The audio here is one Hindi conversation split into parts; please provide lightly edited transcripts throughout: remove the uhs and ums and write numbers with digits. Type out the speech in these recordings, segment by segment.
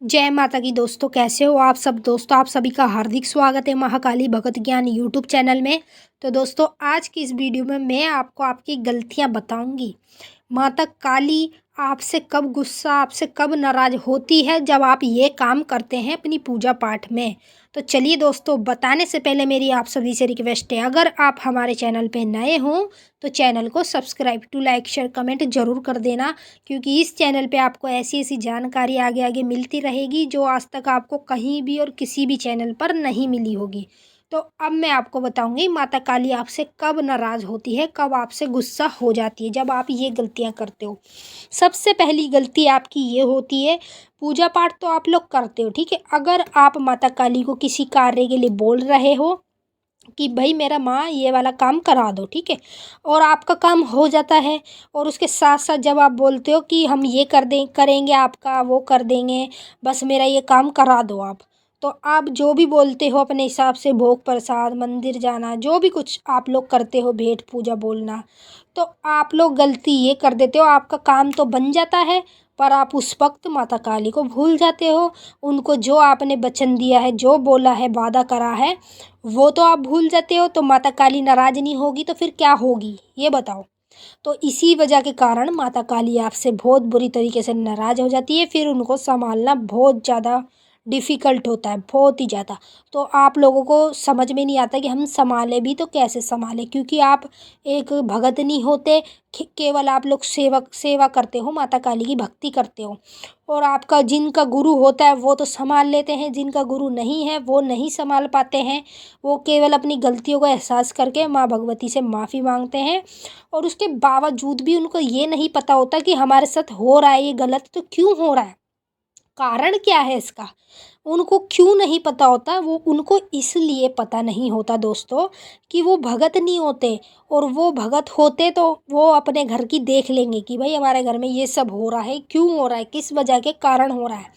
जय माता की दोस्तों, कैसे हो आप सब। दोस्तों, आप सभी का हार्दिक स्वागत है महाकाली भगत ज्ञान यूट्यूब चैनल में। तो दोस्तों, आज की इस वीडियो में मैं आपको आपकी गलतियां बताऊंगी। माता काली आपसे कब गुस्सा, आपसे कब नाराज होती है जब आप ये काम करते हैं अपनी पूजा पाठ में। तो चलिए दोस्तों, बताने से पहले मेरी आप सभी से रिक्वेस्ट है, अगर आप हमारे चैनल पे नए हों तो चैनल को subscribe to like share comment ज़रूर कर देना, क्योंकि इस चैनल पे आपको ऐसी ऐसी जानकारी आगे आगे मिलती रहेगी जो आज तक आपको कहीं भी और किसी भी चैनल पर नहीं मिली होगी। तो अब मैं आपको बताऊंगी माता काली आपसे कब नाराज़ होती है, कब आपसे गुस्सा हो जाती है जब आप ये गलतियां करते हो। सबसे पहली गलती आपकी ये होती है, पूजा पाठ तो आप लोग करते हो, ठीक है। अगर आप माता काली को किसी कार्य के लिए बोल रहे हो कि भाई मेरा माँ ये वाला काम करा दो, ठीक है, और आपका काम हो जाता है, और उसके साथ साथ जब आप बोलते हो कि हम ये कर दें, करेंगे, आपका वो कर देंगे, बस मेरा ये काम करा दो आप, तो आप जो भी बोलते हो अपने हिसाब से, भोग प्रसाद, मंदिर जाना, जो भी कुछ आप लोग करते हो, भेंट पूजा बोलना, तो आप लोग गलती ये कर देते हो, आपका काम तो बन जाता है पर आप उस वक्त माता काली को भूल जाते हो। उनको जो आपने वचन दिया है, जो बोला है, वादा करा है, वो तो आप भूल जाते हो। तो माता काली नाराज़ नहीं होगी तो फिर क्या होगी ये बताओ। तो इसी वजह के कारण माता काली आपसे बहुत बुरी तरीके से नाराज़ हो जाती है, फिर उनको संभालना बहुत ज़्यादा डिफ़िकल्ट होता है, बहुत ही ज़्यादा। तो आप लोगों को समझ में नहीं आता कि हम संभालें भी तो कैसे संभालें, क्योंकि आप एक भगत नहीं होते, केवल आप लोग सेवा करते हो, माता काली की भक्ति करते हो। और आपका जिनका गुरु होता है वो तो संभाल लेते हैं, जिनका गुरु नहीं है वो नहीं संभाल पाते हैं। वो केवल अपनी गलतियों का एहसास करके माँ भगवती से माफ़ी मांगते हैं, और उसके बावजूद भी उनको ये नहीं पता होता कि हमारे साथ हो रहा है ये गलत, तो क्यों हो रहा है, कारण क्या है इसका। उनको क्यों नहीं पता होता, वो उनको इसलिए पता नहीं होता दोस्तों कि वो भगत नहीं होते। और वो भगत होते तो वो अपने घर की देख लेंगे कि भाई हमारे घर में ये सब हो रहा है, क्यों हो रहा है, किस वजह के कारण हो रहा है।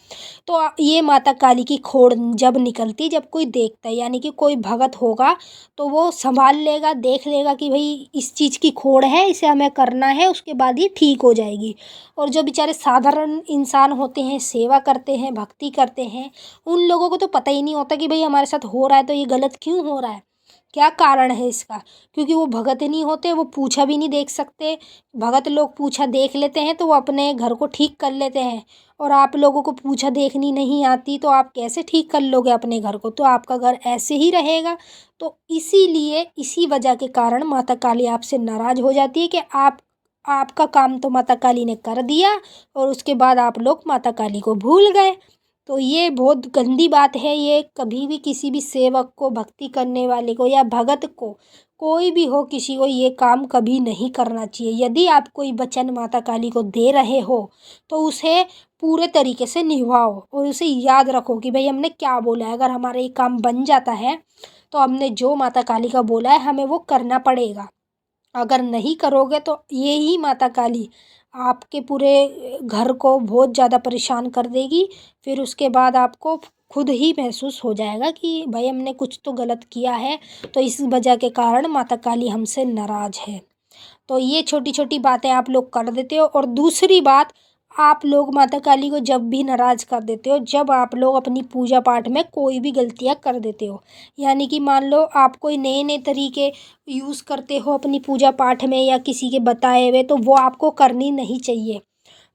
तो ये माता काली की खोड़ जब निकलती, जब कोई देखता है, यानी कि कोई भगत होगा तो वो संभाल लेगा, देख लेगा कि भाई इस चीज़ की खोड़ है, इसे हमें करना है, उसके बाद ये ठीक हो जाएगी। और जो बेचारे साधारण इंसान होते हैं, सेवा करते हैं, भक्ति करते हैं, उन लोगों को तो पता ही नहीं होता कि भाई हमारे साथ हो रहा है तो ये गलत क्यों हो रहा है, क्या कारण है इसका। क्योंकि वो भगत नहीं होते, वो पूछा भी नहीं देख सकते। भगत लोग पूछा देख लेते हैं तो वो अपने घर को ठीक कर लेते हैं, और आप लोगों को पूछा देखनी नहीं आती तो आप कैसे ठीक कर लोगे अपने घर को, तो आपका घर ऐसे ही रहेगा। तो इसीलिए इसी वजह के कारण माता काली आपसे नाराज़ हो जाती है कि आपका काम तो माता काली ने कर दिया और उसके बाद आप लोग माता काली को भूल गए। तो ये बहुत गंदी बात है। ये कभी भी किसी भी सेवक को, भक्ति करने वाले को या भगत को, कोई भी हो, किसी को ये काम कभी नहीं करना चाहिए। यदि आप कोई वचन माता काली को दे रहे हो तो उसे पूरे तरीके से निभाओ, और उसे याद रखो कि भाई हमने क्या बोला है। अगर हमारा ये काम बन जाता है तो हमने जो माता काली का बोला है हमें वो करना पड़ेगा। अगर नहीं करोगे तो ये ही माता काली आपके पूरे घर को बहुत ज़्यादा परेशान कर देगी। फिर उसके बाद आपको खुद ही महसूस हो जाएगा कि भाई हमने कुछ तो गलत किया है, तो इस वजह के कारण माता काली हमसे नाराज़ है। तो ये छोटी छोटी बातें आप लोग कर देते हो। और दूसरी बात, आप लोग माता काली को जब भी नाराज़ कर देते हो, जब आप लोग अपनी पूजा पाठ में कोई भी गलतियाँ कर देते हो, यानी कि मान लो आप कोई नए नए तरीके यूज़ करते हो अपनी पूजा पाठ में या किसी के बताए हुए, तो वो आपको करनी नहीं चाहिए।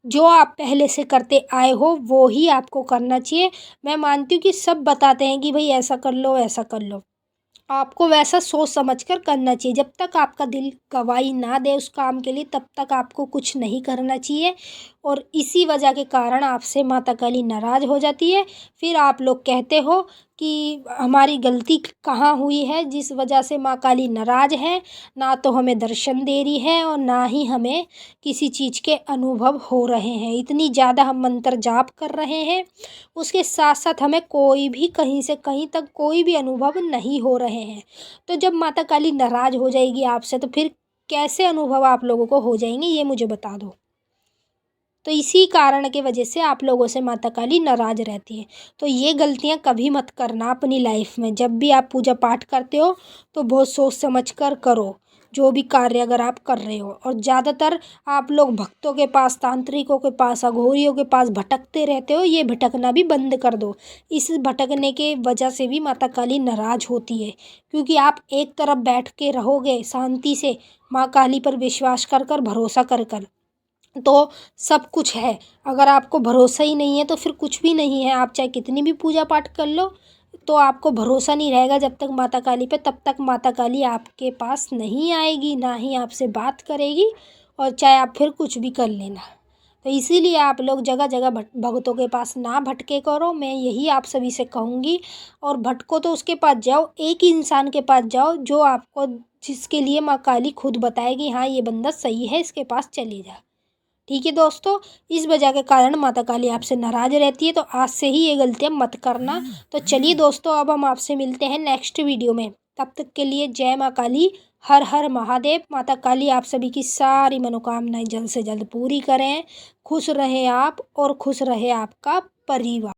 जो आप पहले से करते आए हो वो ही आपको करना चाहिए। मैं मानती हूँ कि सब बताते हैं कि भाई ऐसा कर लो, ऐसा कर लो, आपको वैसा सोच समझ कर करना चाहिए। जब तक आपका दिल गवाही ना दे उस काम के लिए, तब तक आपको कुछ नहीं करना चाहिए। और इसी वजह के कारण आपसे माता काली नाराज़ हो जाती है। फिर आप लोग कहते हो कि हमारी गलती कहाँ हुई है जिस वजह से माँ काली नाराज़ है। ना तो हमें दर्शन दे रही है और ना ही हमें किसी चीज़ के अनुभव हो रहे हैं। इतनी ज़्यादा हम मंत्र जाप कर रहे हैं, उसके साथ साथ हमें कोई भी कहीं से कहीं तक कोई भी अनुभव नहीं हो रहे हैं। तो जब माता काली नाराज़ हो जाएगी आपसे तो फिर कैसे अनुभव आप लोगों को हो जाएंगे, ये मुझे बता दो। तो इसी कारण के वजह से आप लोगों से माता काली नाराज़ रहती है। तो ये गलतियाँ कभी मत करना अपनी लाइफ में। जब भी आप पूजा पाठ करते हो तो बहुत सोच समझ कर करो। जो भी कार्य अगर आप कर रहे हो। और ज़्यादातर आप लोग भक्तों के पास, तांत्रिकों के पास, अघोरियों के पास भटकते रहते हो, ये भटकना भी बंद कर दो। इस भटकने के वजह से भी माता काली नाराज़ होती है, क्योंकि आप एक तरफ बैठ के रहोगे शांति से माँ काली पर विश्वास कर कर, भरोसा कर कर, तो सब कुछ है। अगर आपको भरोसा ही नहीं है तो फिर कुछ भी नहीं है। आप चाहे कितनी भी पूजा पाठ कर लो, तो आपको भरोसा नहीं रहेगा जब तक माता काली पे, तब तक माता काली आपके पास नहीं आएगी, ना ही आपसे बात करेगी। और चाहे आप फिर कुछ भी कर लेना। तो इसीलिए आप लोग जगह जगह भगतों के पास ना भटके करो, मैं यही आप सभी से कहूँगी। और भटको तो उसके पास जाओ, एक ही इंसान के पास जाओ जो आपको, जिसके लिए माँ काली खुद बताएगी हाँ ये बंदा सही है, इसके पास चले जा। ठीक है दोस्तों, इस वजह के कारण माता काली आपसे नाराज़ रहती है, तो आज से ही ये गलतियाँ मत करना। तो चलिए दोस्तों, अब हम आपसे मिलते हैं नेक्स्ट वीडियो में। तब तक के लिए जय माँ काली, हर हर महादेव। माता काली आप सभी की सारी मनोकामनाएं जल्द से जल्द पूरी करें। खुश रहे आप और खुश रहे आपका परिवार।